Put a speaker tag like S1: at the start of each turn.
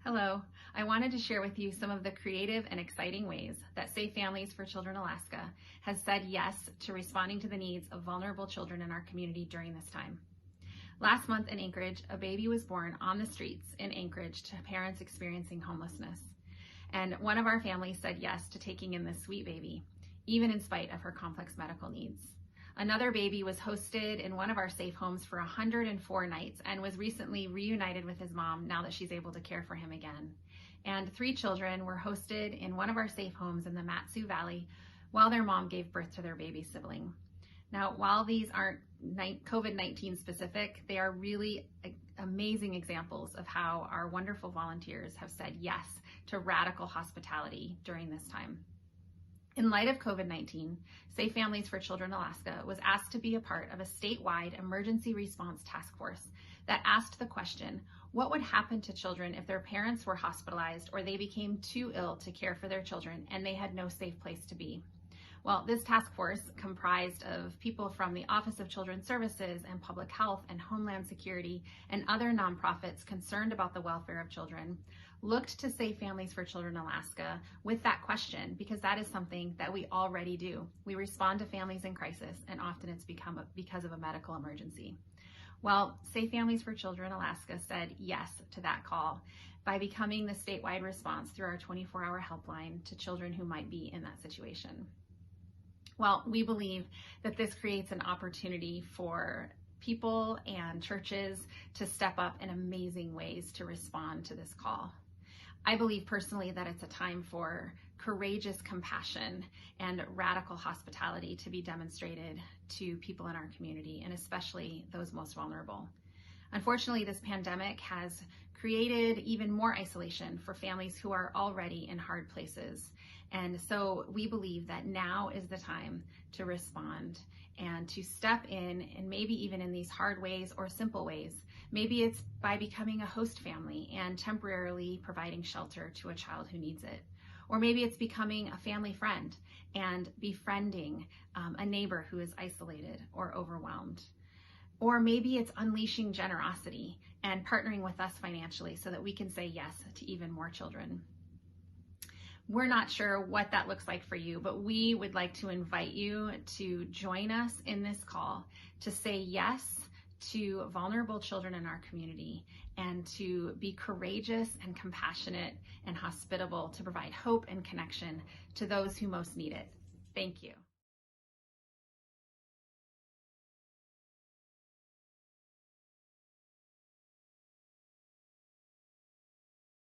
S1: Hello, I wanted to share with you some of the creative and exciting ways that Safe Families for Children Alaska has said yes to responding to the needs of vulnerable children in our community during this time. Last month in Anchorage, a baby was born on the streets in Anchorage to parents experiencing homelessness. And one of our families said yes to taking in this sweet baby, even in spite of her complex medical needs. Another baby was hosted in one of our safe homes for 104 nights and was recently reunited with his mom now that she's able to care for him again. And 3 children were hosted in one of our safe homes in the Mat-Su Valley while their mom gave birth to their baby sibling. Now, while these aren't COVID-19 specific, they are really amazing examples of how our wonderful volunteers have said yes to radical hospitality during this time. In light of COVID-19, Safe Families for Children Alaska was asked to be a part of a statewide emergency response task force that asked the question, what would happen to children if their parents were hospitalized or they became too ill to care for their children and they had no safe place to be? Well, this task force, comprised of people from the Office of Children's Services and Public Health and Homeland Security and other nonprofits concerned about the welfare of children, looked to Safe Families for Children Alaska with that question because that is something that we already do. We respond to families in crisis, and often it's because of a medical emergency. Well, Safe Families for Children Alaska said yes to that call by becoming the statewide response through our 24-hour helpline to children who might be in that situation. Well, we believe that this creates an opportunity for people and churches to step up in amazing ways to respond to this call. I believe personally that it's a time for courageous compassion and radical hospitality to be demonstrated to people in our community, and especially those most vulnerable. Unfortunately, this pandemic has created even more isolation for families who are already in hard places. And so we believe that now is the time to respond and to step in, and maybe even in these hard ways or simple ways. Maybe it's by becoming a host family and temporarily providing shelter to a child who needs it. Or maybe it's becoming a family friend and befriending a neighbor who is isolated or overwhelmed. Or maybe it's unleashing generosity and partnering with us financially so that we can say yes to even more children. We're not sure what that looks like for you, but we would like to invite you to join us in this call to say yes to vulnerable children in our community and to be courageous and compassionate and hospitable to provide hope and connection to those who most need it. Thank you.